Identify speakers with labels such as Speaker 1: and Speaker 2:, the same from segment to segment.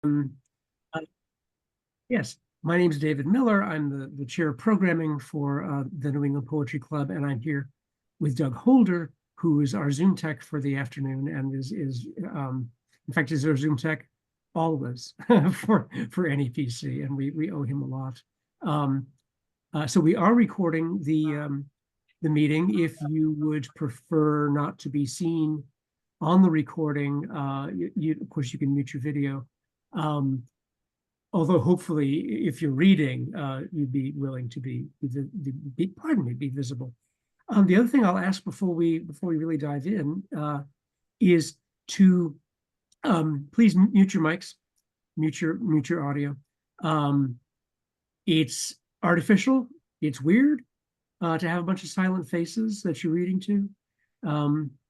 Speaker 1: Uh, yes, my name is David Miller. I'm the chair of programming for the New England Poetry Club, and I'm here with Doug Holder, who is our Zoom tech for the afternoon, and is in fact is our Zoom tech always for NEPC, and we owe him a lot. So we are recording the meeting. If you would prefer not to be seen on the recording, of course you can mute your video. Although hopefully, if you're reading, you'd be willing to be visible. The other thing I'll ask before we really dive in is to please mute your mics, mute your audio. It's artificial. It's weird to have a bunch of silent faces that you're reading to.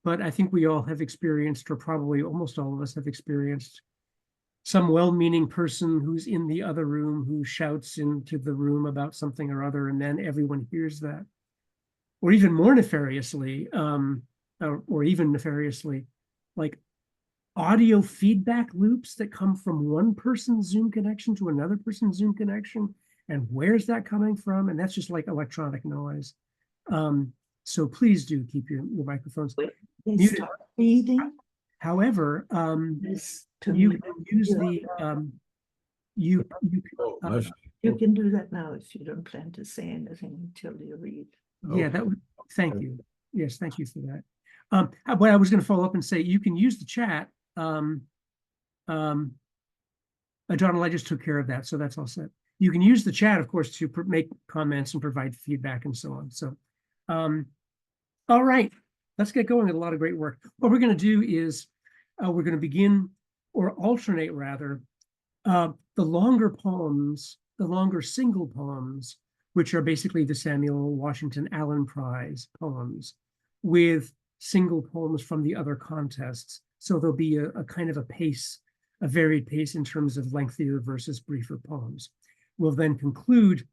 Speaker 1: But I think we all have experienced, or probably almost all of us have experienced, some well-meaning person who's in the other room who shouts into the room about something or other, and then everyone hears that. Or even more nefariously, or even nefariously, like audio feedback loops that come from one person's Zoom connection to another person's Zoom connection. And where's that coming from? And that's just like electronic noise. So please do keep your microphones muted.
Speaker 2: Reading.
Speaker 1: However, you can use the you
Speaker 2: can do that now if you don't plan to say anything until you read.
Speaker 1: Yeah, that would, thank you. Yes, thank you for that. But I was going to follow up and say you can use the chat. Donald, I just took care of that, so that's all set. You can use the chat, of course, to make comments and provide feedback and so on. So, all right, let's get going with a lot of great work. What we're going to do is we're going to begin, or alternate rather, the longer poems, the longer single poems, which are basically the Samuel Washington Allen Prize poems, with single poems from the other contests. So there'll be a kind of a pace, a varied pace in terms of lengthier versus briefer poems. We'll then conclude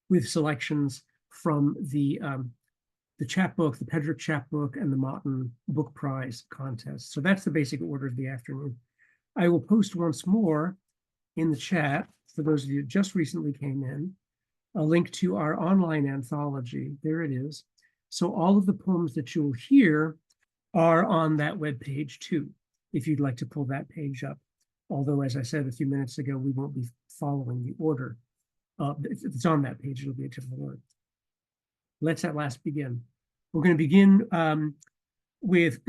Speaker 1: with selections from the chapbook, the Pedrick chapbook, and the Motten Book Prize contest. So that's the basic order of the afternoon. I will post once more in the chat, for those of you who just recently came in, a link to our online anthology. There it is. So all of the poems that you'll hear are on that webpage too, if you'd like to pull that page up. Although, as I said a few minutes ago, we won't be following the order. If it's on that page, it'll be a different order. Let's at last begin. We're going to begin with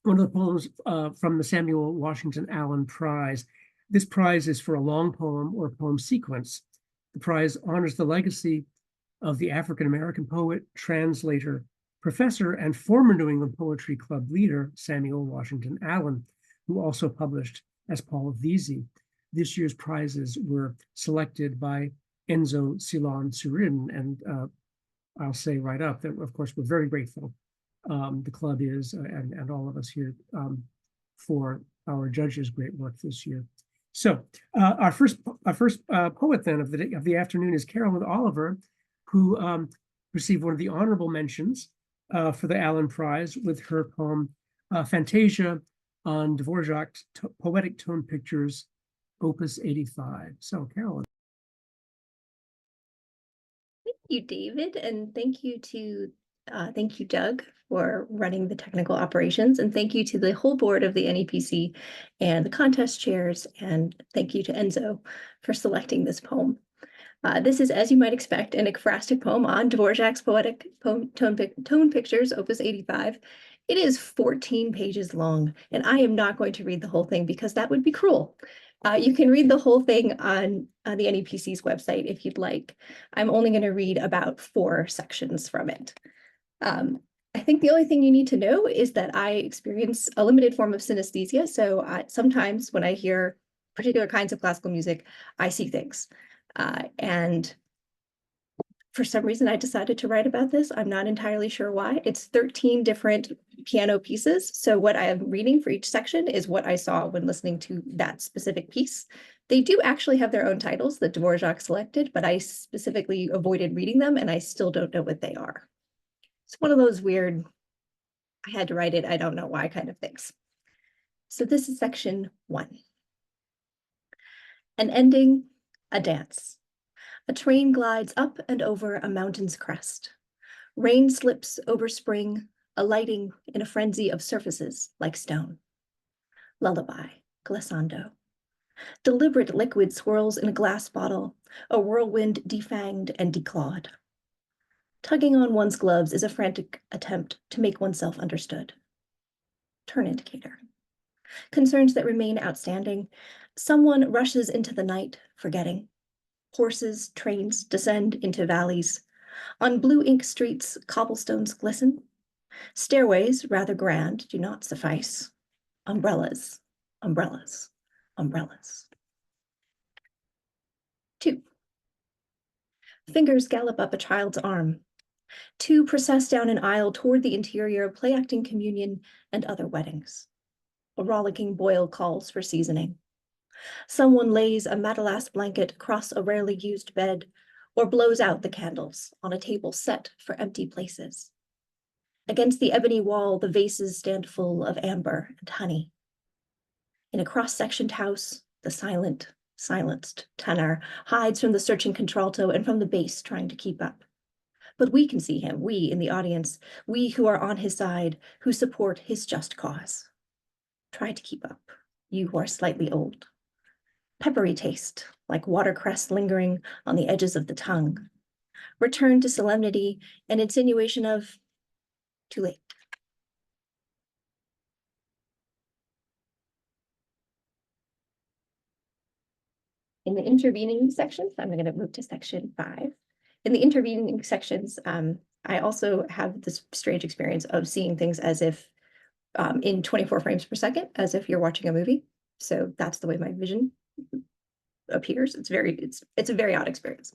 Speaker 1: one of the poems from the Samuel Washington Allen Prize. This prize is for a long poem or poem sequence. The prize honors the legacy of the African-American poet, translator, professor, and former New England Poetry Club leader, Samuel Washington Allen, who also published as Paul Veazey. This year's prizes were selected by Enzo Silon Surin, and I'll say right up that, of course, we're very grateful, the club is, and all of us here, for our judges' great work this year. So our first poet then of the afternoon is Carolyn Oliver, who received one of the honorable mentions for the Allen Prize with her poem Fantasia on Dvorak's Poetic Tone Pictures, Opus 85. So Carolyn.
Speaker 3: Thank you, David, and thank you, Doug, for running the technical operations, and thank you to the whole board of the NEPC and the contest chairs, and thank you to Enzo for selecting this poem. This is, as you might expect, an ekphrastic poem on Dvorak's Poetic Tone Pictures, Opus 85. It is 14 pages long, and I am not going to read the whole thing because that would be cruel. You can read the whole thing on the NEPC's website if you'd like. I'm only going to read about 4 sections from it. I think the only thing you need to know is that I experience a limited form of synesthesia. So sometimes when I hear particular kinds of classical music, I see things. And for some reason, I decided to write about this. I'm not entirely sure why. It's 13 different piano pieces. So what I am reading for each section is what I saw when listening to that specific piece. They do actually have their own titles that Dvorak selected, but I specifically avoided reading them, and I still don't know what they are. It's one of those weird, I had to write it, I don't know why kind of things. So this is section 1. An ending, a dance. A train glides up and over a mountain's crest. Rain slips over spring, alighting in a frenzy of surfaces like stone. Lullaby, glissando. Deliberate liquid swirls in a glass bottle, a whirlwind defanged and declawed. Tugging on one's gloves is a frantic attempt to make oneself understood. Turn indicator. Concerns that remain outstanding. Someone rushes into the night, forgetting. Horses, trains descend into valleys. On blue ink streets, cobblestones glisten. Stairways, rather grand, do not suffice. Umbrellas, umbrellas, umbrellas. 2. Fingers gallop up a child's arm. 2 process down an aisle toward the interior of play-acting communion and other weddings. A rollicking boil calls for seasoning. Someone lays a matelass blanket across a rarely used bed or blows out the candles on a table set for empty places. Against the ebony wall, the vases stand full of amber and honey. In a cross-sectioned house, the silenced tenor hides from the searching contralto and from the bass trying to keep up. But we can see him, we in the audience, we who are on his side, who support his just cause. Try to keep up, you who are slightly old. Peppery taste, like watercress lingering on the edges of the tongue. Return to solemnity, an insinuation of too late. In the intervening sections, I'm going to move to section 5. In the intervening sections, I also have this strange experience of seeing things as if in 24 frames per second, as if you're watching a movie. So that's the way my vision appears. It's a very odd experience.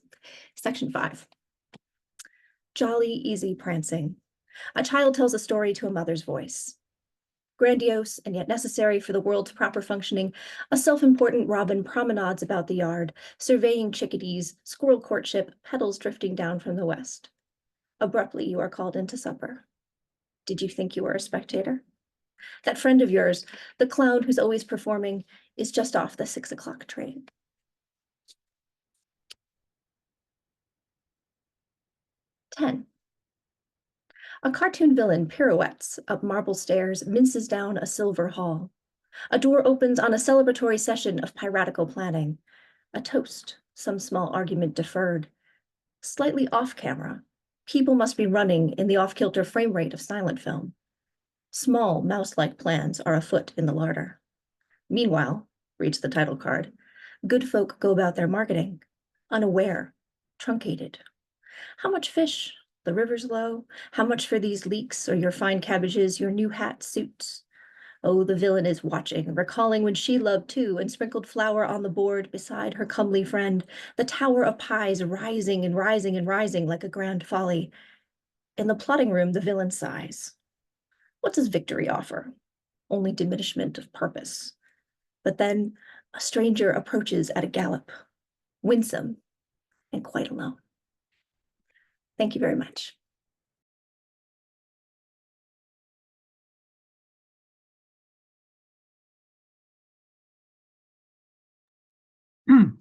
Speaker 3: Section 5. Jolly, easy prancing. A child tells a story to a mother's voice. Grandiose and yet necessary for the world's proper functioning, a self-important robin promenades about the yard, surveying chickadees, squirrel courtship, petals drifting down from the west. Abruptly, you are called into supper. Did you think you were a spectator? That friend of yours, the clown who's always performing, is just off the 6 o'clock train. 10. A cartoon villain pirouettes up marble stairs, minces down a silver hall. A door opens on a celebratory session of piratical planning. A toast, some small argument deferred. Slightly off camera, people must be running in the off-kilter frame rate of silent film. Small mouse-like plans are afoot in the larder. Meanwhile, reads the title card, good folk go about their marketing, unaware, truncated. How much fish? The river's low. How much for these leeks or your fine cabbages, your new hat suits? Oh, the villain is watching, recalling when she loved too, and sprinkled flour on the board beside her comely friend, the tower of pies rising and rising and rising like a grand folly. In the plotting room, the villain sighs. What does victory offer? Only diminishment of purpose. But then a stranger approaches at a gallop, winsome and quite alone. Thank you very much.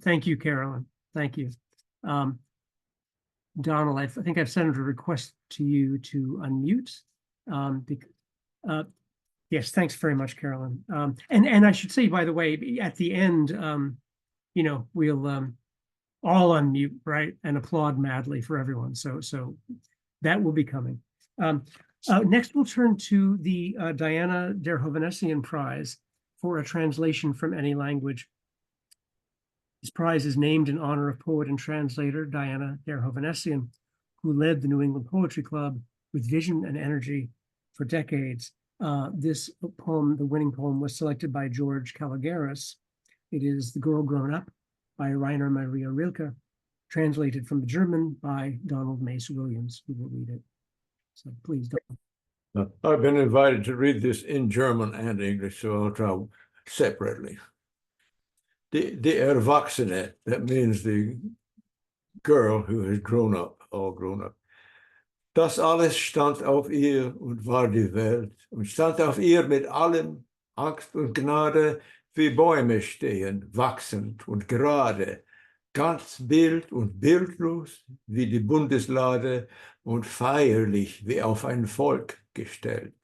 Speaker 1: Thank you, Carolyn. Thank you. Donald, I think I've sent a request to you to unmute. Yes, thanks very much, Carolyn. And I should say, by the way, at the end, we'll all unmute, right, and applaud madly for everyone. So that will be coming. Next, we'll turn to the Diana der Hovhanessian Prize for a translation from any language. This prize is named in honor of poet and translator Diana der Hovhanessian, who led the New England Poetry Club with vision and energy for decades. This poem, the winning poem, was selected by George Calogeris. It is The Girl Grown Up by Rainer Maria Rilke, translated from the German by Donald Mace Williams, who will read it. So please, Donald.
Speaker 4: I've been invited to read this in German and English, so I'll try separately. Die Erwachsene, that means the girl who has grown up, all grown up. Das alles stand auf ihr und war die Welt und stand auf ihr mit allem, Angst und Gnade, wie Bäume stehen, wachsend und gerade, ganz Bild und bildlos wie die Bundeslade und feierlich wie auf ein Volk gestellt.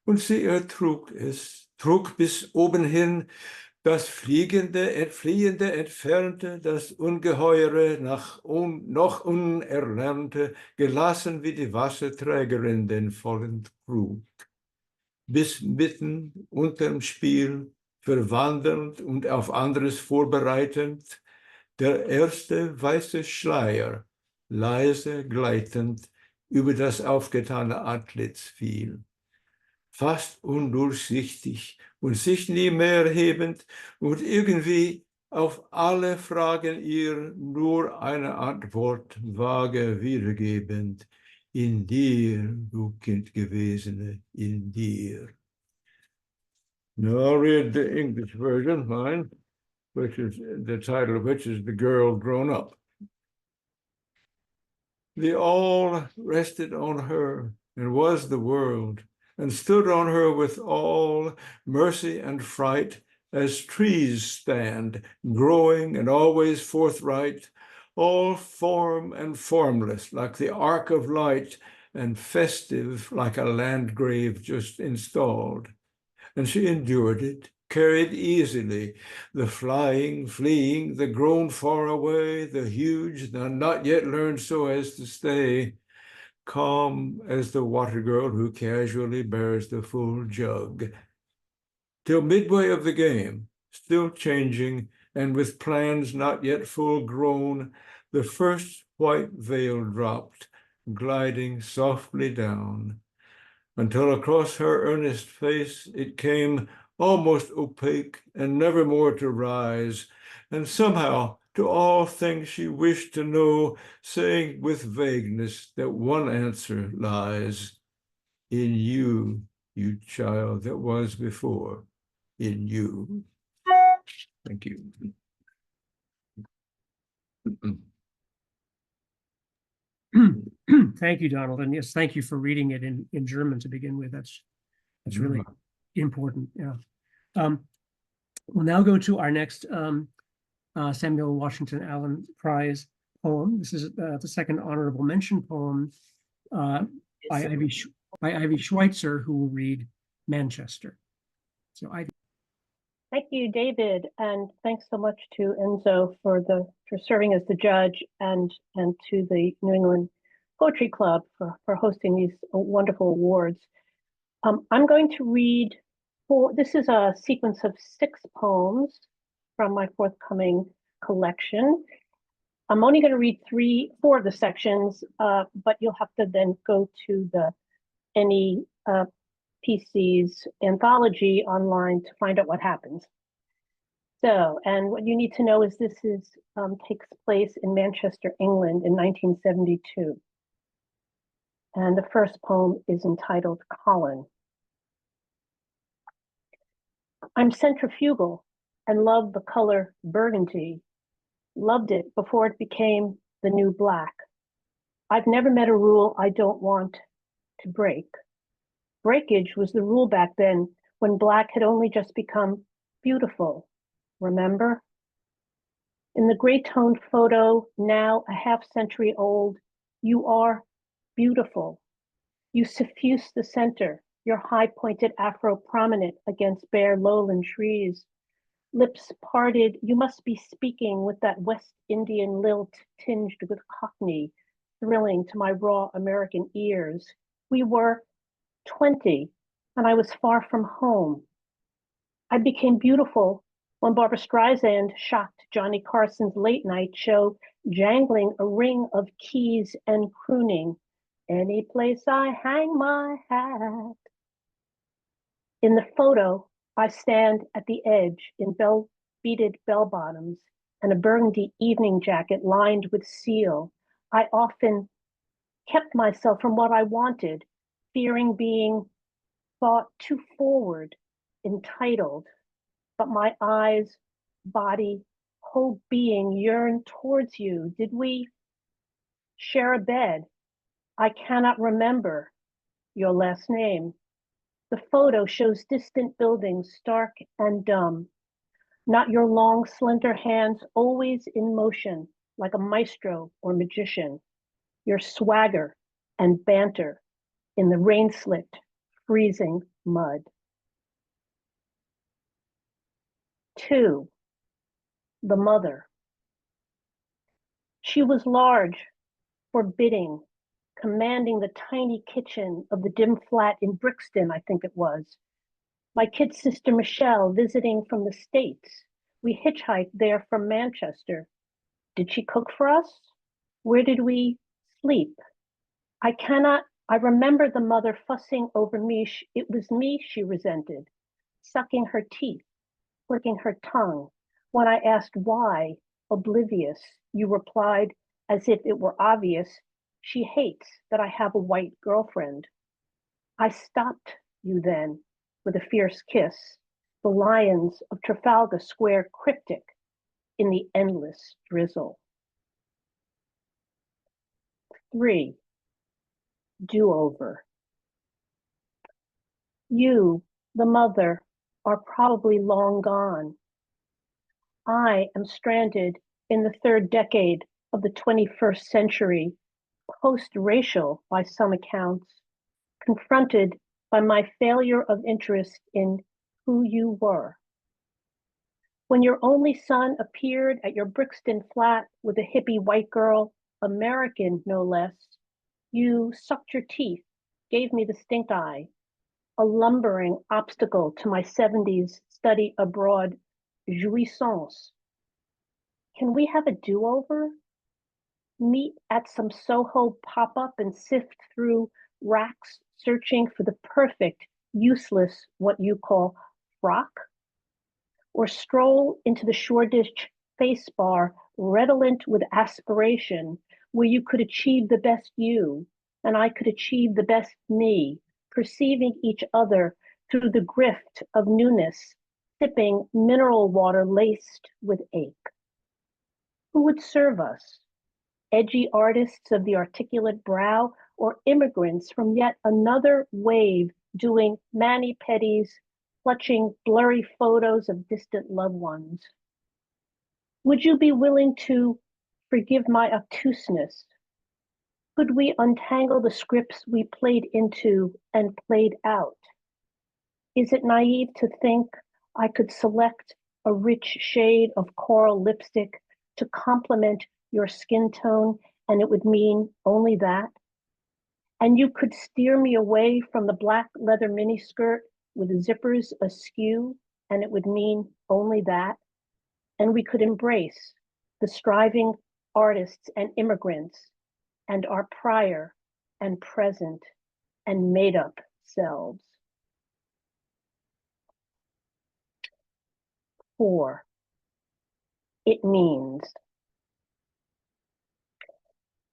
Speaker 4: Und sie ertrug es, trug bis oben hin das Fliegende, Entfliehende, Entfernte, das Ungeheure, noch Unerlernte, gelassen wie die Wasserträgerin den vollen Krug. Bis mitten unterm Spiel, verwandelnd und auf anderes vorbereitend, der erste weiße Schleier, leise gleitend, über das aufgetane Antlitz fiel. Fast undurchsichtig und sich nie mehr hebend und irgendwie auf alle Fragen ihr nur eine Antwort vage wiedergebend. In dir, du Kindgewesene, in dir. Now I'll read the English version, mine, which is the title of which is The Girl Grown Up. The all rested on her and was the world, and stood on her with all mercy and fright, as trees stand, growing and always forthright, all form and formless, like the arc of light, and festive, like a landgrave just installed. And she endured it, carried easily, the flying, fleeing, the grown far away, the huge, the not yet learned so as to stay, calm as the water girl who casually bears the full jug. Till midway of the game, still changing, and with plans not yet full grown, the first white veil dropped, gliding softly down, until across her earnest face it came almost opaque and never more to rise, and somehow to all things she wished to know, saying with vagueness that one answer lies in you, you child that was before, in you. Thank you.
Speaker 1: Thank you, Donald. And yes, thank you for reading it in German to begin with. That's really important. Yeah. We'll now go to our next Samuel Washington Allen Prize poem. This is the second honorable mention poem by Ivy Schweitzer, who will read Manchester. So Ivy.
Speaker 5: Thank you, David, and thanks so much to Enzo for serving as the judge, and to the New England Poetry Club for hosting these wonderful awards. I'm going to read this is a sequence of 6 poems from my forthcoming collection. I'm only going to read 4 of the sections, but you'll have to then go to the NEPC's anthology online to find out what happens. So, and what you need to know is this takes place in Manchester, England in 1972. And the first poem is entitled Colin. I'm centrifugal and love the color burgundy. Loved it before it became the new black. I've never met a rule I don't want to break. Breakage was the rule back then when black had only just become beautiful. Remember? In the gray-toned photo, now a half-century old, you are beautiful. You suffuse the center, your high-pointed afro prominent against bare lowland trees. Lips parted, you must be speaking with that West Indian lilt tinged with Cockney, thrilling to my raw American ears. We were 20, and I was far from home. I became beautiful when Barbra Streisand shocked Johnny Carson's late night show, jangling a ring of keys and crooning, any place I hang my hat. In the photo, I stand at the edge in beaded bell bottoms and a burgundy evening jacket lined with seal. I often kept myself from what I wanted, fearing being thought too forward, entitled. But my eyes, body, whole being yearned towards you. Did we share a bed? I cannot remember your last name. The photo shows distant buildings, stark and dumb, not your long, slender hands always in motion like a maestro or magician, your swagger and banter in the rain-slicked, freezing mud. 2, the mother. She was large, forbidding, commanding the tiny kitchen of the dim flat in Brixton, I think it was. My kid sister Michelle visiting from the States. We hitchhiked there from Manchester. Did she cook for us? Where did we sleep? I remember the mother fussing over me. It was me she resented, sucking her teeth, flicking her tongue. When I asked why, oblivious, you replied as if it were obvious, she hates that I have a white girlfriend. I stopped you then with a fierce kiss, the lions of Trafalgar Square cryptic in the endless drizzle. 3, do-over. You, the mother, are probably long gone. I am stranded in the 3rd decade of the 21st century, post-racial by some accounts, confronted by my failure of interest in who you were. When your only son appeared at your Brixton flat with a hippie white girl, American no less, you sucked your teeth, gave me the stink eye, a lumbering obstacle to my 70s study abroad jouissance. Can we have a do-over? Meet at some Soho pop-up and sift through racks searching for the perfect, useless, what you call frock? Or stroll into the Shoreditch face bar redolent with aspiration, where you could achieve the best you and I could achieve the best me, perceiving each other through the grift of newness, sipping mineral water laced with ache. Who would serve us? Edgy artists of the articulate brow or immigrants from yet another wave doing mani-pedis, clutching blurry photos of distant loved ones? Would you be willing to forgive my obtuseness? Could we untangle the scripts we played into and played out? Is it naive to think I could select a rich shade of coral lipstick to complement your skin tone and it would mean only that? And you could steer me away from the black leather miniskirt with zippers askew and it would mean only that? And we could embrace the striving artists and immigrants and our prior and present and made up selves. 4, it means.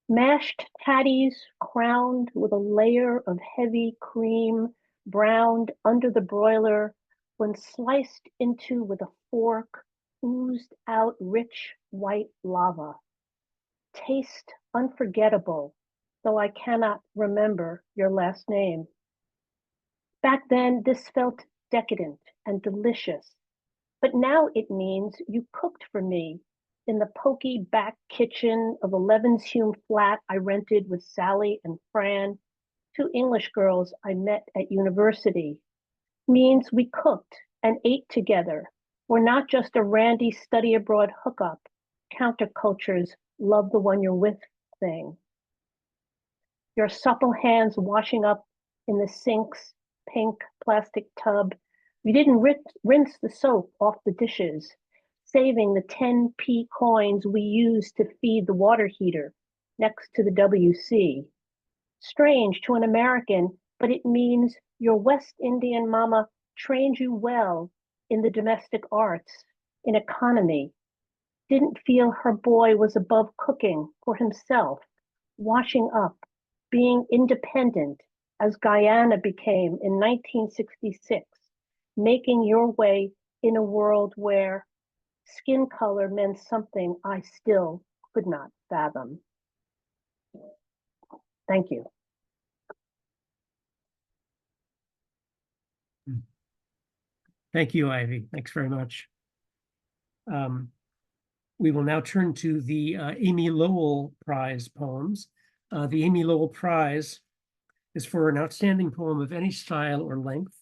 Speaker 5: Mashed patties crowned with a layer of heavy cream browned under the broiler, when sliced into with a fork, oozed out rich white lava. Taste unforgettable, though I cannot remember your last name. Back then, this felt decadent and delicious, but now it means you cooked for me in the pokey back kitchen of a Levinshume flat I rented with Sally and Fran, 2 English girls I met at university. Means we cooked and ate together. We're not just a randy study abroad hookup, counterculture's love the one you're with thing. Your supple hands washing up in the sink's pink plastic tub. You didn't rinse the soap off the dishes, saving the 10p coins we used to feed the water heater next to the WC. Strange to an American, but it means your West Indian mama trained you well in the domestic arts, in economy, didn't feel her boy was above cooking for himself, washing up, being independent as Guyana became in 1966, making your way in a world where skin color meant something I still could not fathom. Thank you.
Speaker 1: Thank you, Ivy. Thanks very much. We will now turn to the Amy Lowell Prize poems. The Amy Lowell Prize is for an outstanding poem of any style or length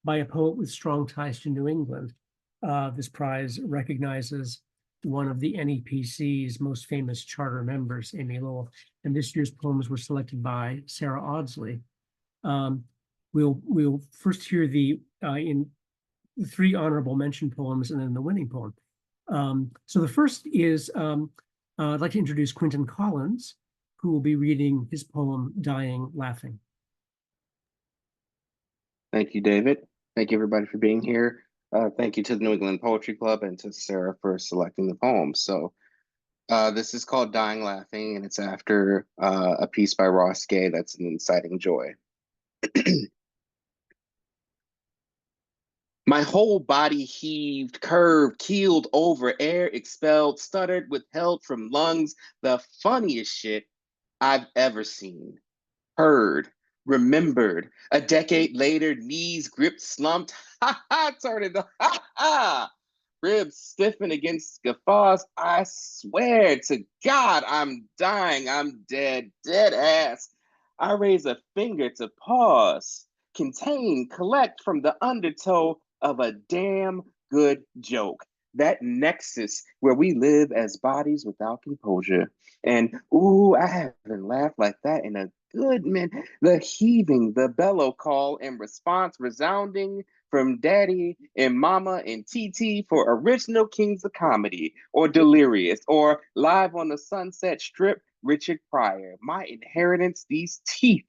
Speaker 1: by a poet with strong ties to New England. This prize recognizes one of the NEPC's most famous charter members, Amy Lowell, and this year's poems were selected by Sarah Audsley. We'll first hear the three honorable mention poems and then the winning poem. So the first is, I'd like to introduce Quentin Collins, who will be reading his poem, Dying Laughing.
Speaker 6: Thank you, David. Thank you, everybody, for being here. Thank you to the New England Poetry Club and to Sarah for selecting the poem. So this is called Dying Laughing, and it's after a piece by Ross Gay that's an inciting joy. My whole body heaved, curved, keeled over, air expelled, stuttered, withheld from lungs, the funniest shit I've ever seen, heard, remembered. A decade later, knees gripped, slumped, ha ha, turned ha ha. Ribs stiffen against guffaws. I swear to God, I'm dying. I'm dead, dead ass. I raise a finger to pause, contain, collect from the undertow of a damn good joke. That nexus where we live as bodies without composure. And ooh, I haven't laughed like that in a good minute. The heaving, the bellow call and response resounding from Daddy and Mama and TT for original Kings of Comedy, or Delirious, or Live on the Sunset Strip, Richard Pryor. My inheritance, these teeth,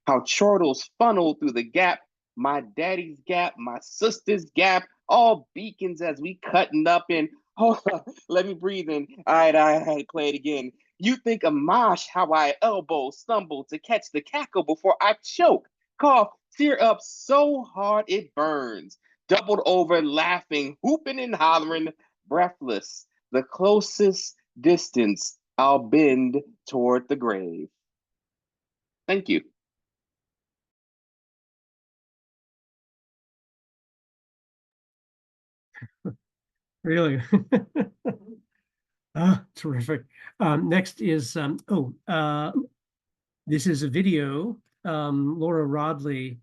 Speaker 6: how chortles funnel through the gap, my daddy's gap, my sister's gap, all beacons as we cutting up in. Hold on, let me breathe in. All right, I had to play it again. You think of mosh, how I elbow, stumble to catch the cackle before I choke, cough, tear up so hard it burns, doubled over, laughing, whooping and hollering, breathless, the closest distance I'll bend toward the grave. Thank you.
Speaker 1: Really? Terrific. Next is, this is a video, Laura Rodley,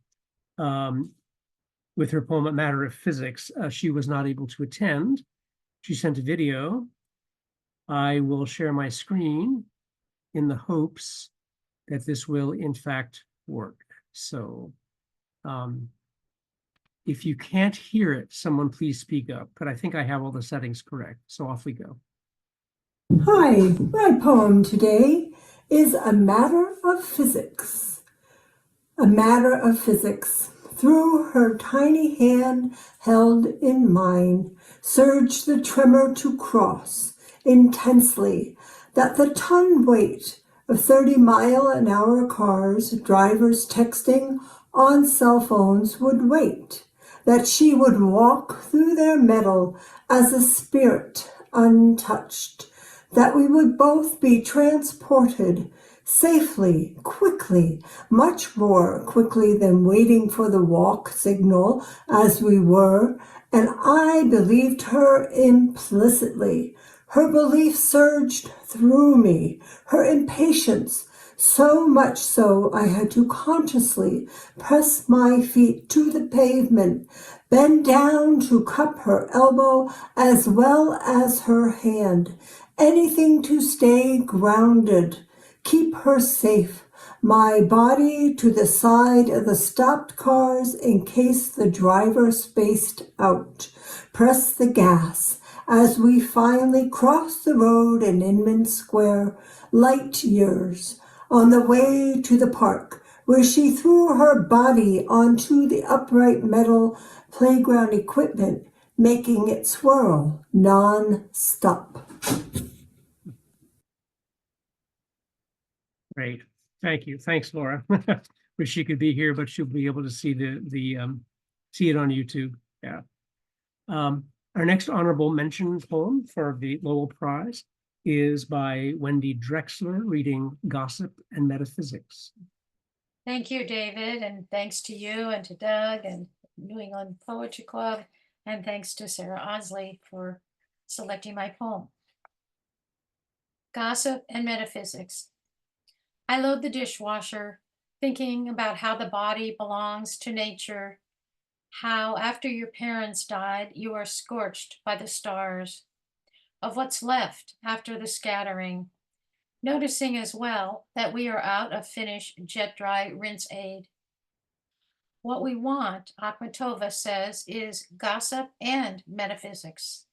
Speaker 1: with her poem, A Matter of Physics. She was not able to attend. She sent a video. I will share my screen in the hopes that this will in fact work. So if you can't hear it, someone please speak up, but I think I have all the settings correct. So off we go.
Speaker 7: Hi, my poem today is A Matter of Physics. A matter of physics. Through her tiny hand held in mine, surged the tremor to cross intensely that the ton weight of 30-mile-an-hour cars, drivers texting on cell phones would wait, that she would walk through their metal as a spirit untouched, that we would both be transported safely, quickly, much more quickly than waiting for the walk signal as we were, and I believed her implicitly. Her belief surged through me, her impatience, so much so I had to consciously press my feet to the pavement, bend down to cup her elbow as well as her hand, anything to stay grounded, keep her safe, my body to the side of the stopped cars in case the driver spaced out, press the gas as we finally crossed the road in Inman Square, light years, on the way to the park, where she threw her body onto the upright metal playground equipment, making it swirl non-stop.
Speaker 1: Great. Thank you. Thanks, Laura. Wish she could be here, but she'll be able to see see it on YouTube. Yeah. Our next honorable mention poem for the Lowell Prize is by Wendy Drexler, reading Gossip and Metaphysics.
Speaker 8: Thank you, David, and thanks to you and to Doug and New England Poetry Club, and thanks to Sarah Audsley for selecting my poem. Gossip and Metaphysics. I load the dishwasher, thinking about how the body belongs to nature, how after your parents died, you are scorched by the stars, of what's left after the scattering, noticing as well that we are out of Finnish jet dry rinse aid. What we want, Akhmatova says, is gossip and metaphysics.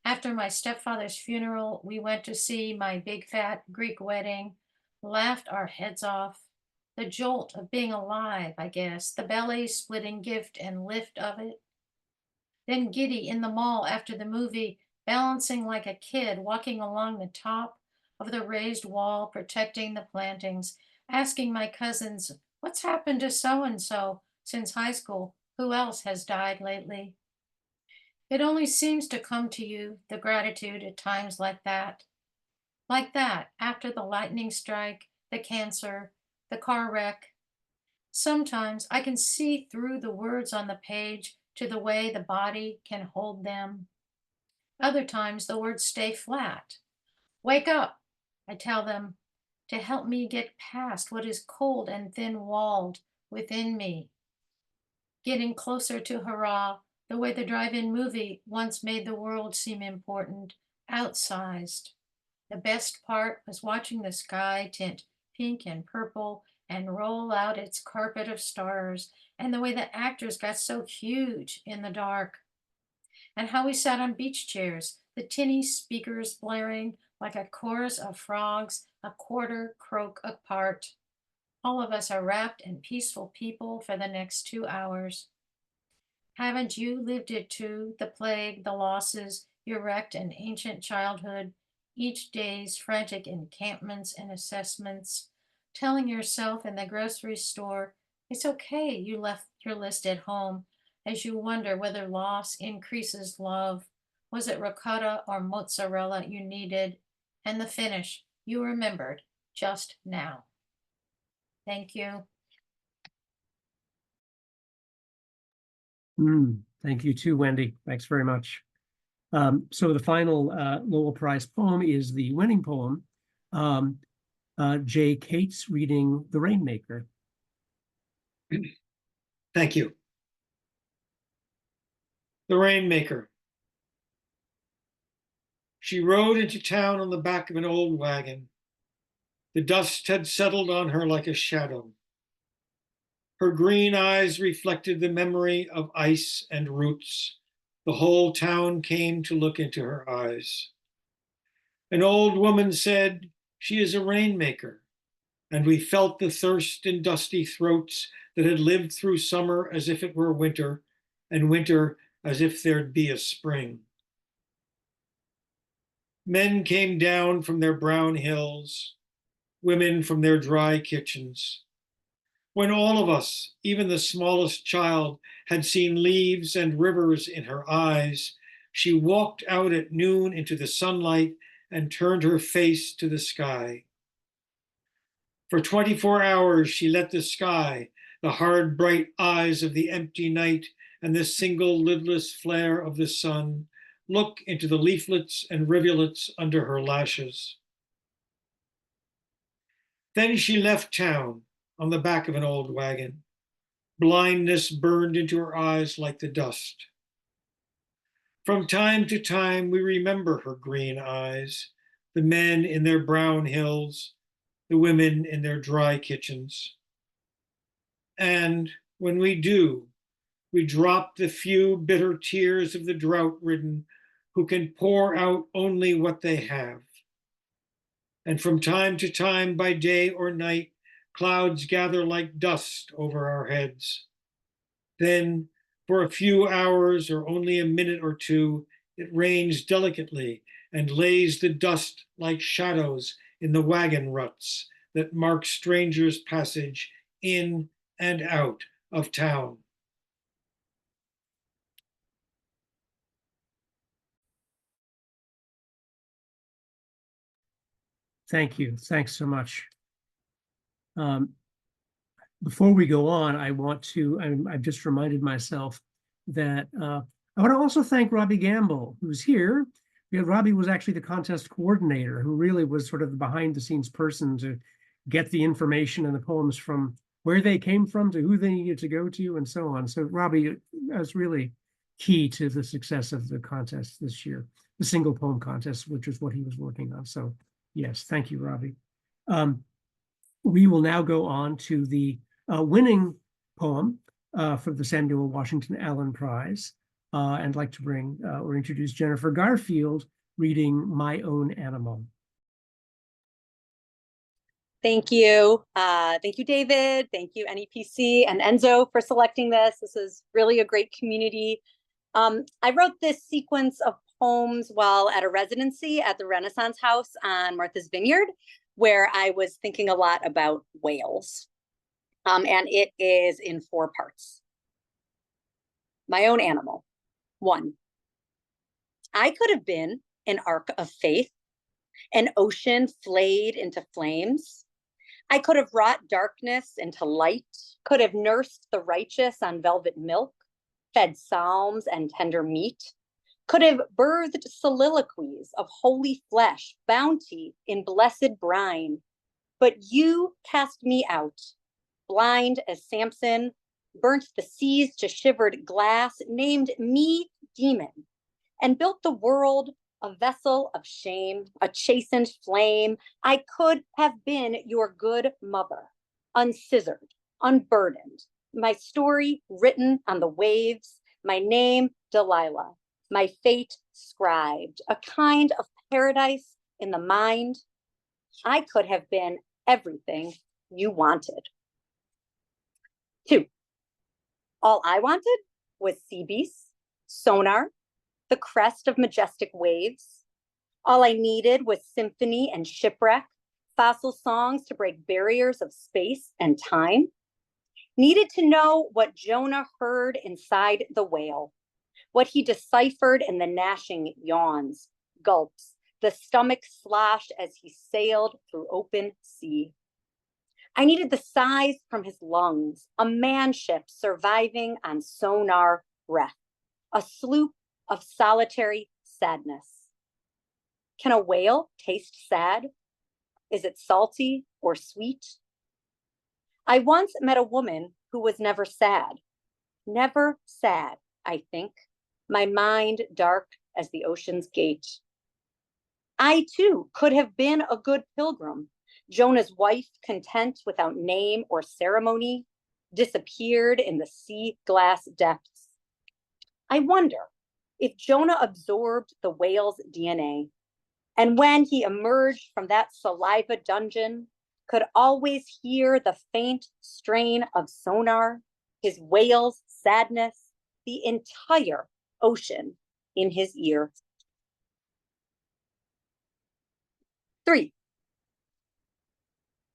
Speaker 8: After my stepfather's funeral, we went to see my big fat Greek wedding, laughed our heads off. The jolt of being alive, I guess, the belly splitting gift and lift of it. Then giddy in the mall after the movie, balancing like a kid, walking along the top of the raised wall, protecting the plantings, asking my cousins, what's happened to so-and-so since high school? Who else has died lately? It only seems to come to you, the gratitude at times like that. Like that, after the lightning strike, the cancer, the car wreck. Sometimes I can see through the words on the page to the way the body can hold them. Other times the words stay flat. Wake up, I tell them, to help me get past what is cold and thin-walled within me. Getting closer to hurrah, the way the drive-in movie once made the world seem important, outsized. The best part was watching the sky tint pink and purple and roll out its carpet of stars, and the way the actors got so huge in the dark. And how we sat on beach chairs, the tinny speakers blaring like a chorus of frogs, a quarter croak apart. All of us are rapt and peaceful people for the next 2 hours. Haven't you lived it too, the plague, the losses, your wrecked and ancient childhood, each day's frantic encampments and assessments, telling yourself in the grocery store, it's okay you left your list at home, as you wonder whether loss increases love. Was it ricotta or mozzarella you needed? And the finish you remembered just now. Thank you.
Speaker 1: Thank you too, Wendy. Thanks very much. So the final Lowell Prize poem is the winning poem. Jay Cates reading The Rainmaker.
Speaker 9: Thank you. The Rainmaker. She rode into town on the back of an old wagon. The dust had settled on her like a shadow. Her green eyes reflected the memory of ice and roots. The whole town came to look into her eyes. An old woman said, she is a rainmaker, and we felt the thirst in dusty throats that had lived through summer as if it were winter, and winter as if there'd be a spring. Men came down from their brown hills, women from their dry kitchens. When all of us, even the smallest child, had seen leaves and rivers in her eyes, she walked out at noon into the sunlight and turned her face to the sky. For 24 hours, she let the sky, the hard, bright eyes of the empty night, and the single lidless flare of the sun, look into the leaflets and rivulets under her lashes. Then she left town on the back of an old wagon. Blindness burned into her eyes like the dust. From time to time, we remember her green eyes, the men in their brown hills, the women in their dry kitchens. And when we do, we drop the few bitter tears of the drought-ridden who can pour out only what they have. And from time to time, by day or night, clouds gather like dust over our heads. Then, for a few hours or only a minute or two, it rains delicately and lays the dust like shadows in the wagon ruts that mark strangers' passage in and out of town.
Speaker 1: Thank you. Thanks so much. Before we go on, I want to, I've just reminded myself that I want to also thank Robbie Gamble, who's here. Because Robbie was actually the contest coordinator, who really was sort of the behind the scenes person to get the information and the poems from where they came from to who they needed to go to and so on. So Robbie was really key to the success of the contest this year, the single poem contest, which is what he was working on. So yes, thank you, Robbie. We will now go on to the winning poem for the Samuel Washington Allen Prize. And like to bring or introduce Jennifer Garfield reading My Own Animal.
Speaker 10: Thank you. Thank you, David. Thank you, NEPC and Enzo for selecting this. This is really a great community. I wrote this sequence of poems while at a residency at the Renaissance House on Martha's Vineyard, where I was thinking a lot about whales. And it is in 4 parts. My own animal. 1. I could have been an ark of faith, an ocean flayed into flames. I could have wrought darkness into light, could have nursed the righteous on velvet milk, fed psalms and tender meat, could have birthed soliloquies of holy flesh, bounty in blessed brine. But you cast me out, blind as Samson, burnt the seas to shivered glass, named me demon, and built the world a vessel of shame, a chastened flame. I could have been your good mother, unscissored, unburdened, my story written on the waves, my name Delilah, my fate scribed, a kind of paradise in the mind. I could have been everything you wanted. 2. All I wanted was sea beasts, sonar, the crest of majestic waves. All I needed was symphony and shipwreck, fossil songs to break barriers of space and time. Needed to know what Jonah heard inside the whale, what he deciphered in the gnashing yawns, gulps, the stomach sloshed as he sailed through open sea. I needed the sighs from his lungs, a manship surviving on sonar breath, a sloop of solitary sadness. Can a whale taste sad? Is it salty or sweet? I once met a woman who was never sad, I think, my mind dark as the ocean's gate. I too could have been a good pilgrim, Jonah's wife, content without name or ceremony, disappeared in the sea glass depths. I wonder if Jonah absorbed the whale's DNA, and when he emerged from that saliva dungeon, could always hear the faint strain of sonar, his whale's sadness, the entire ocean in his ear. 3.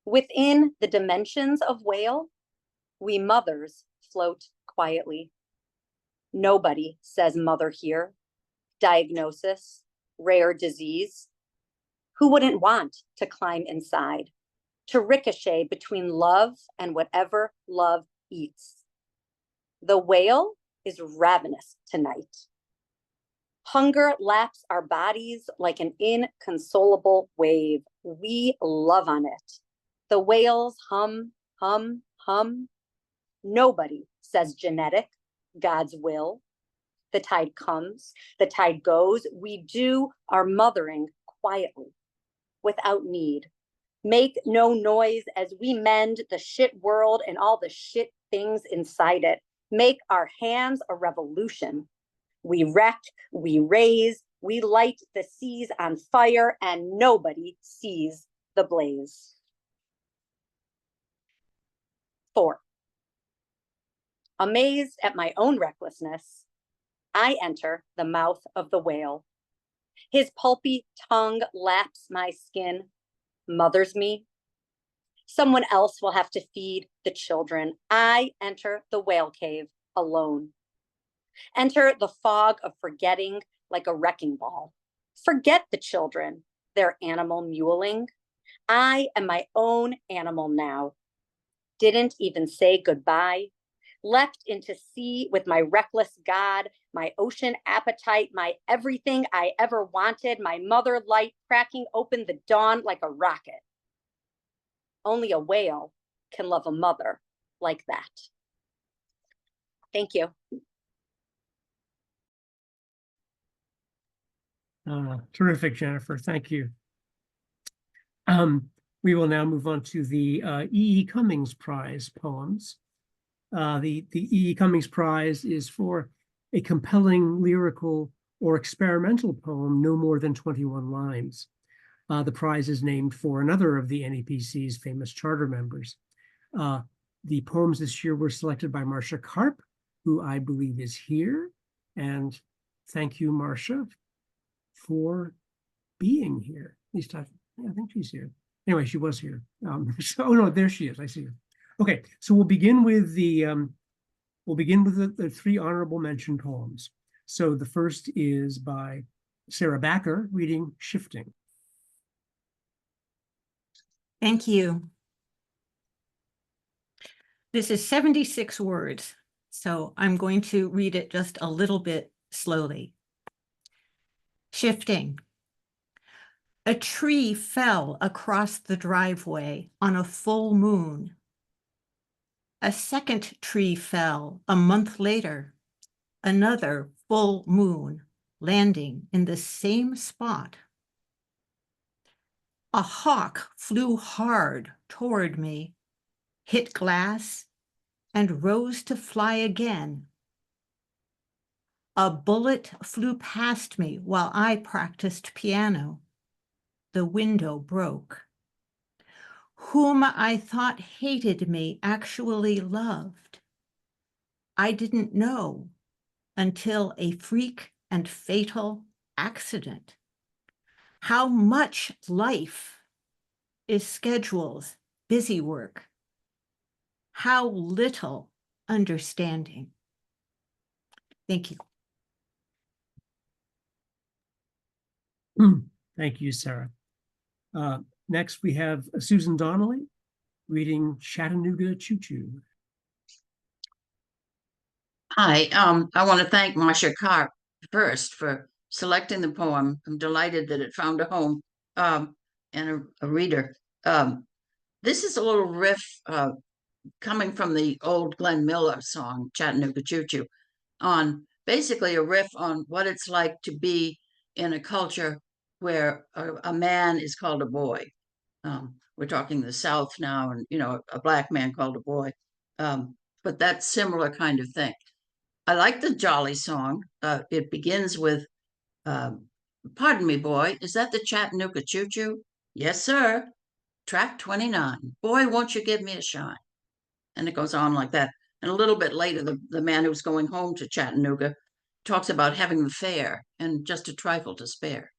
Speaker 10: Within the dimensions of whale, we mothers float quietly. Nobody says mother here. Diagnosis, rare disease. Who wouldn't want to climb inside, to ricochet between love and whatever love eats? The whale is ravenous tonight. Hunger laps our bodies like an inconsolable wave. We love on it. The whales hum, hum, hum. Nobody says genetic, God's will. The tide comes, the tide goes. We do our mothering quietly, without need. Make no noise as we mend the shit world and all the shit things inside it. Make our hands a revolution. We wreck, we raise, we light the seas on fire, and nobody sees the blaze. 4. Amazed at my own recklessness, I enter the mouth of the whale. His pulpy tongue laps my skin, mothers me. Someone else will have to feed the children. I enter the whale cave alone. Enter the fog of forgetting like a wrecking ball. Forget the children, their animal mewling. I am my own animal now. Didn't even say goodbye. Leapt into sea with my reckless God, my ocean appetite, my everything I ever wanted, my mother light cracking open the dawn like a rocket. Only a whale can love a mother like that. Thank you.
Speaker 1: Terrific, Jennifer. Thank you. We will now move on to the E.E. Cummings Prize poems. The E.E. Cummings Prize is for a compelling lyrical or experimental poem no more than 21 lines. The prize is named for another of the NEPC's famous charter members. The poems this year were selected by Marcia Karp, who I believe is here. And thank you, Marcia, for being here. At least I think she's here. Anyway, she was here. Oh no, there she is. I see her. Okay, so we'll begin with the three honorable mention poems. So the first is by Sarah Backer, reading Shifting.
Speaker 2: Thank you. This is 76 words, so I'm going to read it just a little bit slowly. Shifting. A tree fell across the driveway on a full moon. A second tree fell a month later, another full moon, landing in the same spot. A hawk flew hard toward me, hit glass, and rose to fly again. A bullet flew past me while I practiced piano. The window broke. Whom I thought hated me actually loved. I didn't know until a freak and fatal accident. How much life is schedule's busy work? How little understanding. Thank you.
Speaker 1: Thank you, Sarah. Next, we have Susan Donnelly reading Chattanooga Choo Choo.
Speaker 11: Hi, I want to thank Marcia Karp first for selecting the poem. I'm delighted that it found a home and a reader. This is a little riff coming from the old Glenn Miller song, Chattanooga Choo Choo, on basically a riff on what it's like to be in a culture where a man is called a boy. We're talking the South now, and a black man called a boy, but that similar kind of thing. I like the jolly song. It begins with, pardon me, boy, is that the Chattanooga Choo Choo? Yes, sir. Track 29. Boy, won't you give me a shine? And it goes on like that. And a little bit later, the man who's going home to Chattanooga talks about having the fare and just a trifle to spare.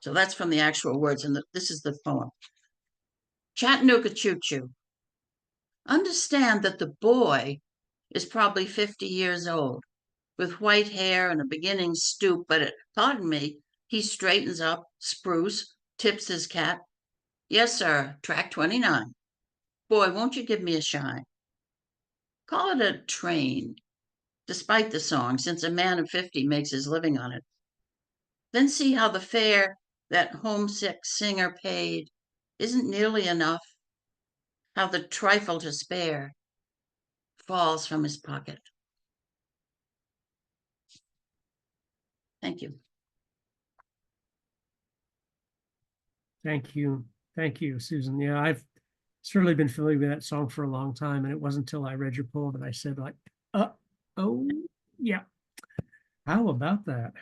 Speaker 11: So that's from the actual words, and this is the poem. Chattanooga Choo Choo. Understand that the boy is probably 50 years old, with white hair and a beginning stoop, but pardon me, he straightens up, spruce, tips his cap. Yes, sir, track 29. Boy, won't you give me a shine? Call it a train, despite the song, since a man of 50 makes his living on it. Then see how the fare that homesick singer paid isn't nearly enough. How the trifle to spare falls from his pocket. Thank you.
Speaker 1: Thank you. Thank you, Susan. Yeah, I've certainly been familiar with that song for a long time, and it wasn't until I read your poem that I said, like, oh, yeah. How about that?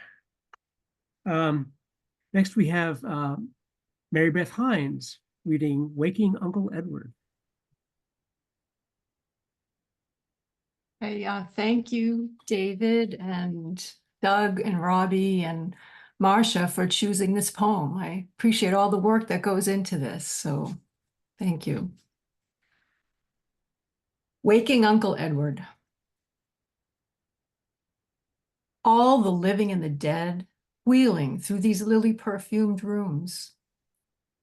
Speaker 1: Next, we have Mary Beth Hines reading Waking Uncle Edward.
Speaker 12: Hey, thank you, David and Doug and Robbie and Marcia for choosing this poem. I appreciate all the work that goes into this, so thank you. Waking Uncle Edward. All the living and the dead wheeling through these lily-perfumed rooms.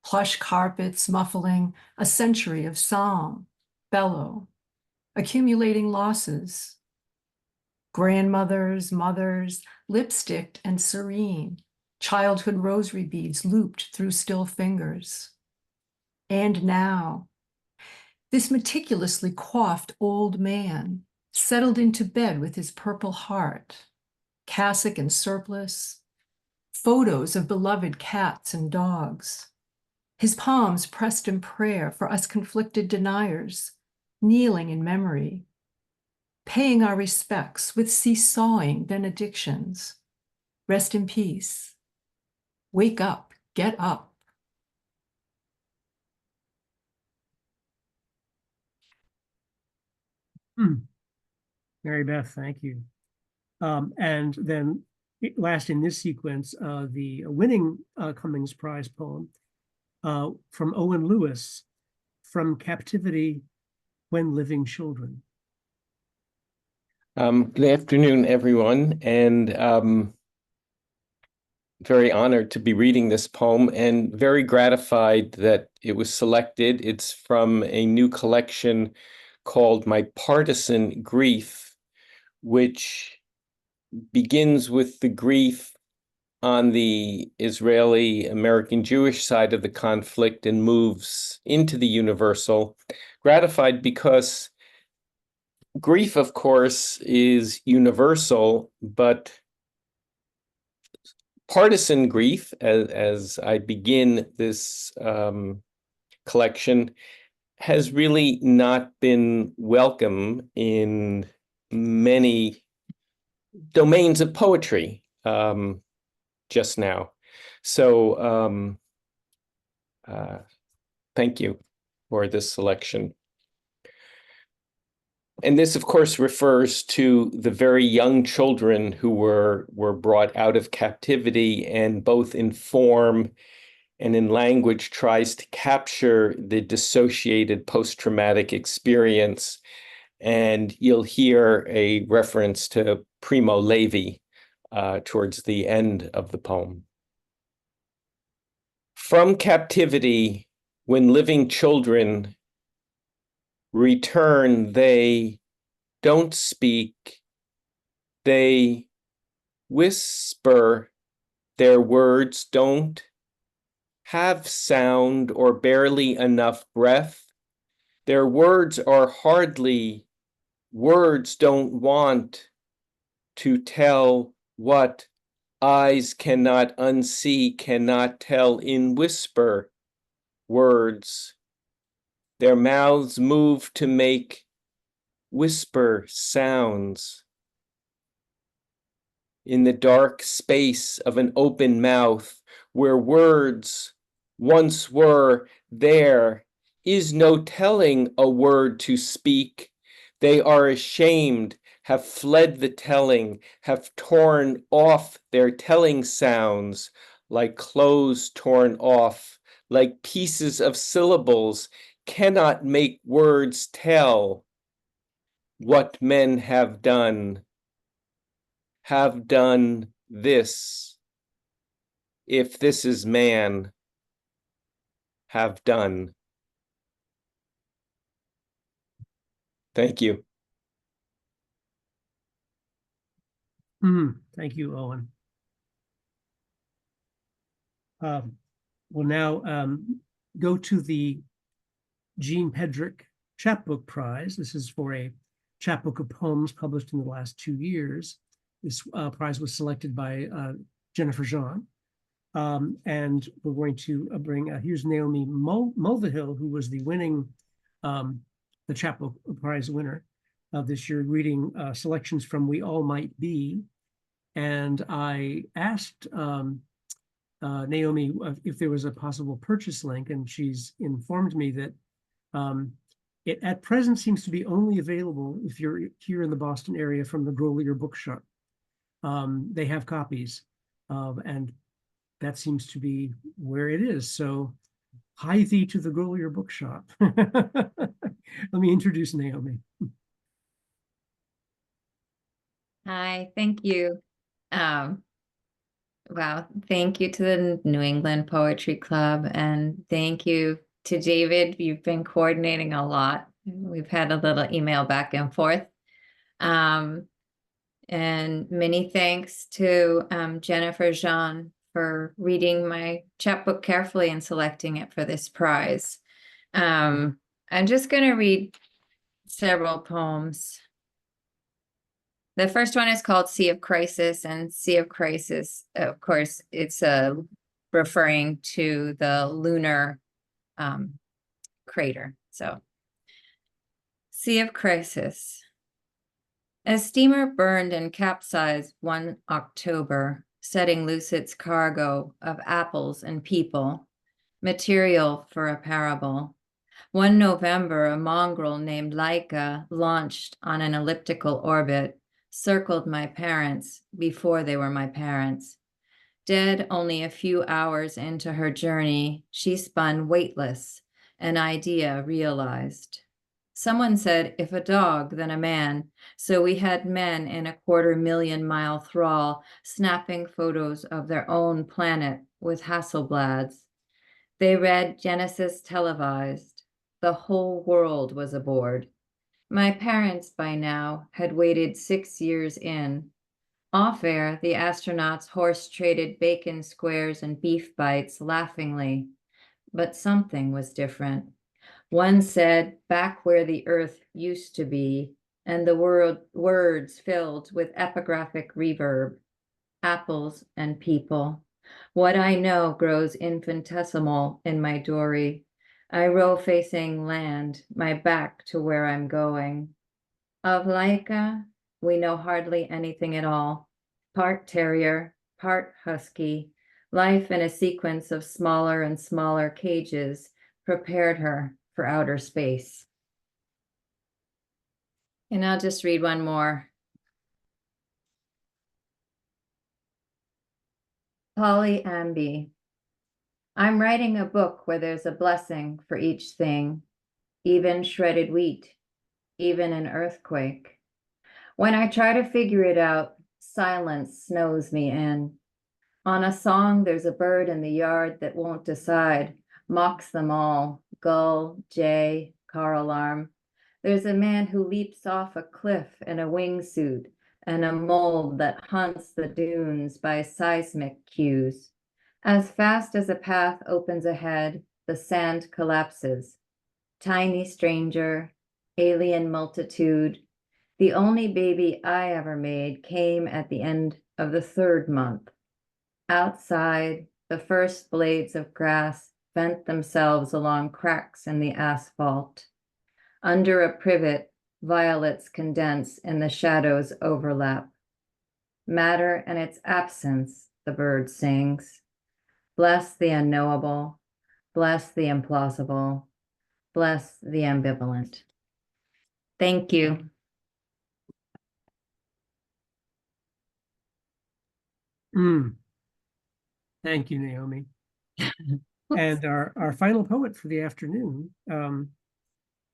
Speaker 12: Plush carpets muffling a century of psalm, bellow, accumulating losses. grandmothers, mothers, lipsticked and serene, childhood rosary beads looped through still fingers. And now, this meticulously coiffed old man settled into bed with his Purple Heart, cassock and surplice, photos of beloved cats and dogs, his palms pressed in prayer for us conflicted deniers, kneeling in memory, paying our respects with seesawing benedictions. Rest in peace. Wake up, get up.
Speaker 1: Mary Beth, thank you. And then last in this sequence, the winning Cummings Prize poem from Owen Lewis, From Captivity When Living Children.
Speaker 13: Good afternoon, everyone, and very honored to be reading this poem and very gratified that it was selected. It's from a new collection called My Partisan Grief, which begins with the grief on the Israeli-American Jewish side of the conflict and moves into the universal. Gratified because grief, of course, is universal, but partisan grief, as I begin this collection, has really not been welcome in many domains of poetry just now. So thank you for this selection. And this, of course, refers to the very young children who were brought out of captivity, and both in form and in language tries to capture the dissociated post-traumatic experience. And you'll hear a reference to Primo Levi towards the end of the poem. From captivity, when living children return, they don't speak, they whisper. Their words don't have sound or barely enough breath. Their words are hardly words, don't want to tell what eyes cannot unsee, cannot tell in whisper words. Their mouths move to make whisper sounds. In the dark space of an open mouth, where words once were, there is no telling a word to speak. They are ashamed, have fled the telling, have torn off their telling sounds, like clothes torn off, like pieces of syllables, cannot make words tell what men have done this, if this is man, have done. Thank you.
Speaker 1: Thank you, Owen. We'll now go to the Jean Pedrick Chapbook Prize. This is for a chapbook of poems published in the last 2 years. This prize was selected by Jennifer Jean. And we're going to bring, here's Naomi Mulvihill, who was the winning, the Chapbook Prize winner of this year, reading selections from We All Might Be. And I asked Naomi if there was a possible purchase link, and she's informed me that it at present seems to be only available if you're here in the Boston area from the Grolier Bookshop. They have copies, and that seems to be where it is. So hi thee to the Grolier Bookshop. Let me introduce Naomi.
Speaker 14: Hi, thank you. Wow, thank you to the New England Poetry Club, and thank you to David. You've been coordinating a lot. We've had a little email back and forth. And many thanks to Jennifer Jean for reading my chapbook carefully and selecting it for this prize. I'm just going to read several poems. The first one is called Sea of Crisis, and Sea of Crisis, of course, it's referring to the lunar crater. So, Sea of Crisis. A steamer burned and capsized one October, setting loose its cargo of apples and people, material for a parable. One November, a mongrel named Laika launched on an elliptical orbit, circled my parents before they were my parents. Dead only a few hours into her journey, she spun weightless, an idea realized. Someone said, if a dog, then a man. So we had men in a 250,000-mile thrall snapping photos of their own planet with Hasselblads. They read Genesis televised. The whole world was aboard. My parents by now had waited 6 years in. Off-air, the astronauts horse-traded bacon squares and beef bites laughingly. But something was different. One said, back where the earth used to be, and the words filled with epigraphic reverb. Apples and people. What I know grows infinitesimal in my dory. I row facing land, my back to where I'm going. Of Laika, we know hardly anything at all. Part terrier, part husky, life in a sequence of smaller and smaller cages prepared her for outer space. And I'll just read one more. Polly Amby. I'm writing a book where there's a blessing for each thing, even shredded wheat, even an earthquake. When I try to figure it out, silence snows me in. On a song, there's a bird in the yard that won't decide, mocks them all, gull, jay, car alarm. There's a man who leaps off a cliff in a wingsuit and a mole that hunts the dunes by seismic cues. As fast as a path opens ahead, the sand collapses. Tiny stranger, alien multitude. The only baby I ever made came at the end of the 3rd month. Outside, the first blades of grass vent themselves along cracks in the asphalt. Under a privet, violets condense and the shadows overlap. Matter and its absence, the bird sings. Bless the unknowable, bless the implausible, bless the ambivalent. Thank you.
Speaker 1: Thank you, Naomi. And our final poet for the afternoon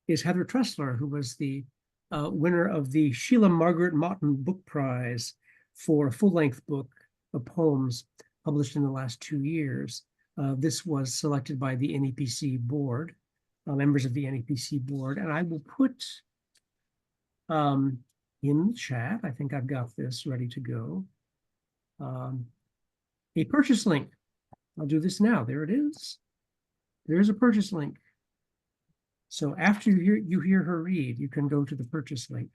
Speaker 1: is Heather Tressler, who was the winner of the Sheila Margaret Moughton Book Prize for a full-length book of poems published in the last 2 years. This was selected by the NEPC board, members of the NEPC board, and I will put in the chat, I think I've got this ready to go, a purchase link. I'll do this now. There it is. There's a purchase link. So after you hear her read, you can go to the purchase link.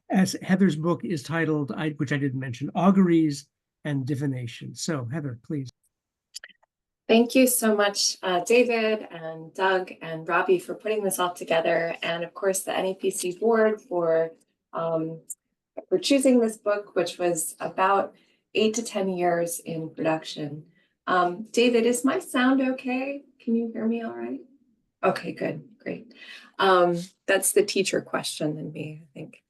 Speaker 1: As Heather's book is titled, which I didn't mention, Auguries and Divination. So Heather, please.
Speaker 15: Thank you so much, David and Doug and Robbie for putting this all together. And of course, the NEPC board for choosing this book, which was about 8 to 10 years in production. David, is my sound okay? Can you hear me all right? Okay, good, great. That's the teacher question in me, I think.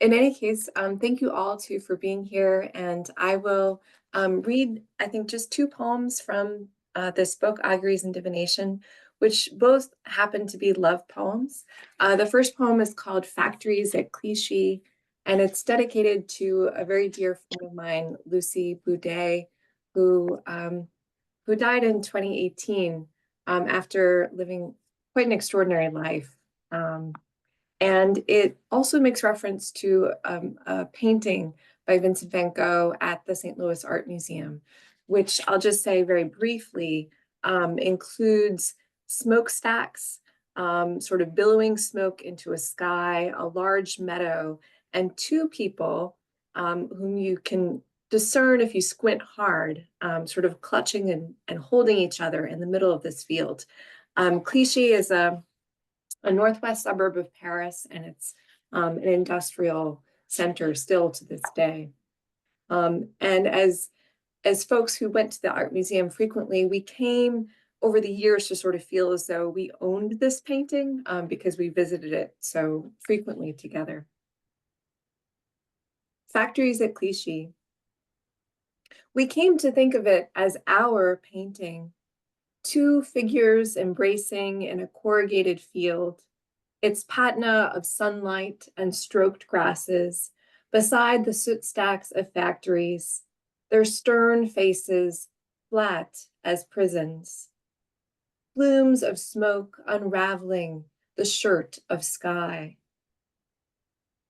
Speaker 15: In any case, thank you all too for being here. And I will read, I think, just 2 poems from this book, Auguries and Divination, which both happen to be love poems. The first poem is called Factories at Clichy, and it's dedicated to a very dear friend of mine, Lucy Boudet, who died in 2018 after living quite an extraordinary life. And it also makes reference to a painting by Vincent van Gogh at the St. Louis Art Museum, which I'll just say very briefly, includes smokestacks, sort of billowing smoke into a sky, a large meadow, and two people whom you can discern if you squint hard, sort of clutching and holding each other in the middle of this field. Clichy is a northwest suburb of Paris, and it's an industrial center still to this day. And as folks who went to the art museum frequently, we came over the years to sort of feel as though we owned this painting because we visited it so frequently together. Factories at Clichy. We came to think of it as our painting. Two figures embracing in a corrugated field, its patina of sunlight and stroked grasses, beside the soot stacks of factories, their stern faces flat as prisons. Plumes of smoke unraveling the shirt of sky.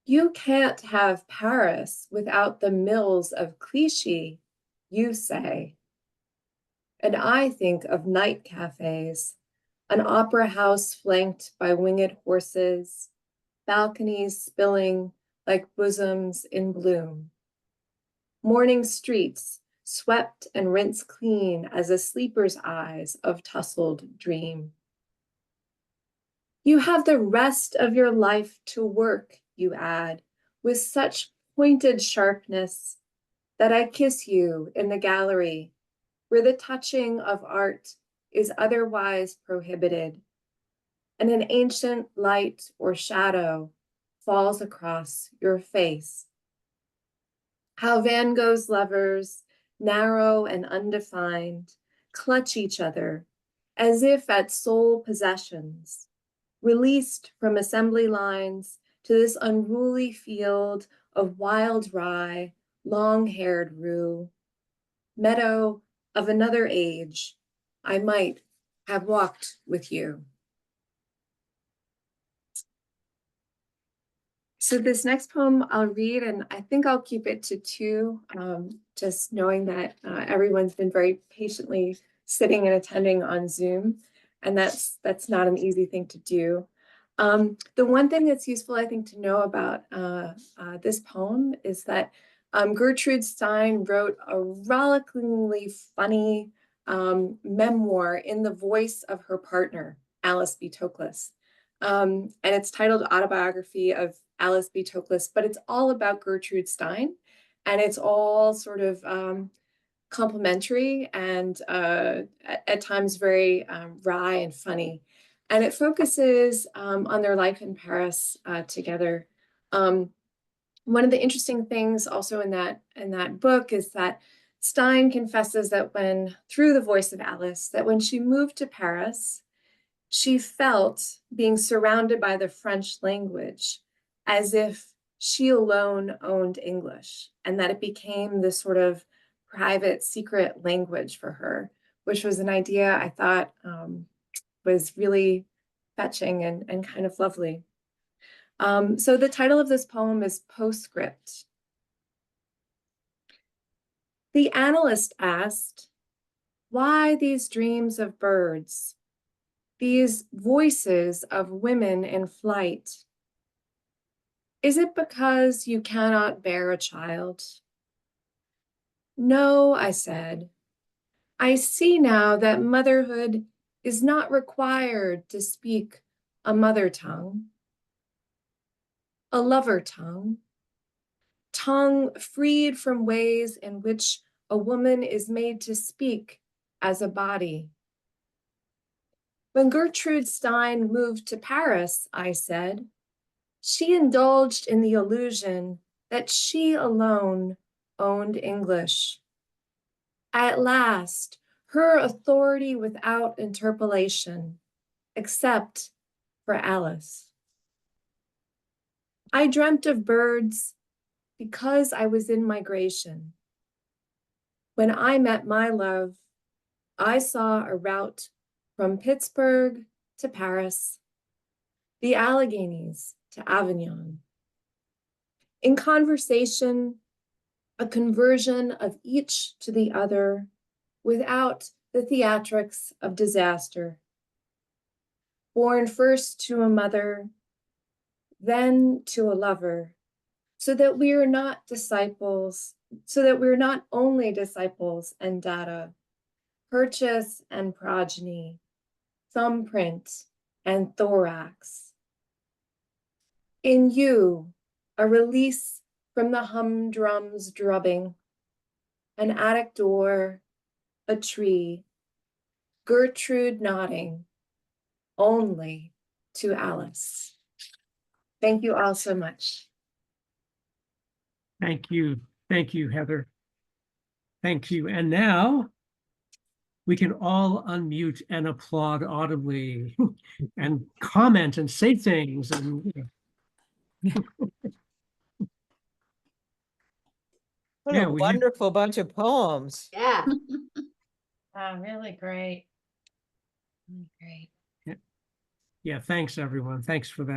Speaker 15: You can't have Paris without the mills of Clichy, you say. And I think of night cafes, an opera house flanked by winged horses, balconies spilling like bosoms in bloom. Morning streets swept and rinsed clean as a sleeper's eyes of tussled dream. You have the rest of your life to work, you add, with such pointed sharpness that I kiss you in the gallery where the touching of art is otherwise prohibited, and an ancient light or shadow falls across your face. How Van Gogh's lovers, narrow and undefined, clutch each other as if at sole possessions, released from assembly lines to this unruly field of wild rye, long-haired rue, meadow of another age, I might have walked with you. So this next poem I'll read, and I think I'll keep it to two, just knowing that everyone's been very patiently sitting and attending on Zoom, and that's not an easy thing to do. The one thing that's useful, I think, to know about this poem is that Gertrude Stein wrote a rollickingly funny memoir in the voice of her partner, Alice B. Toklas. And it's titled Autobiography of Alice B. Toklas, but it's all about Gertrude Stein, and it's all sort of complimentary and at times very wry and funny. And it focuses on their life in Paris together. One of the interesting things also in that book is that Stein confesses that through the voice of Alice, that when she moved to Paris, she felt being surrounded by the French language as if she alone owned English, and that it became this sort of private, secret language for her, which was an idea I thought was really fetching and kind of lovely. So the title of this poem is Postscript. The analyst asked, why these dreams of birds, these voices of women in flight? Is it because you cannot bear a child? No, I said. I see now that motherhood is not required to speak a mother tongue, a lover tongue freed from ways in which a woman is made to speak as a body. When Gertrude Stein moved to Paris, I said, she indulged in the illusion that she alone owned English. At last, her authority without interpolation, except for Alice. I dreamt of birds because I was in migration. When I met my love, I saw a route from Pittsburgh to Paris, the Alleghenies to Avignon. In conversation, a conversion of each to the other without the theatrics of disaster. Born first to a mother, then to a lover, so that we are not disciples, so that we're not only disciples and data, purchase and progeny, thumbprint and thorax. In you, a release from the humdrum's drubbing, an attic door, a tree, Gertrude nodding, only to Alice. Thank you all so much.
Speaker 1: Thank you. Thank you, Heather. Thank you. And now we can all unmute and applaud audibly and comment and say things and
Speaker 16: What
Speaker 1: Yeah,
Speaker 16: a
Speaker 1: we did-
Speaker 16: wonderful bunch of poems.
Speaker 10: Yeah.
Speaker 8: Really great. Really great.
Speaker 1: yeah, thanks everyone. Thanks for that.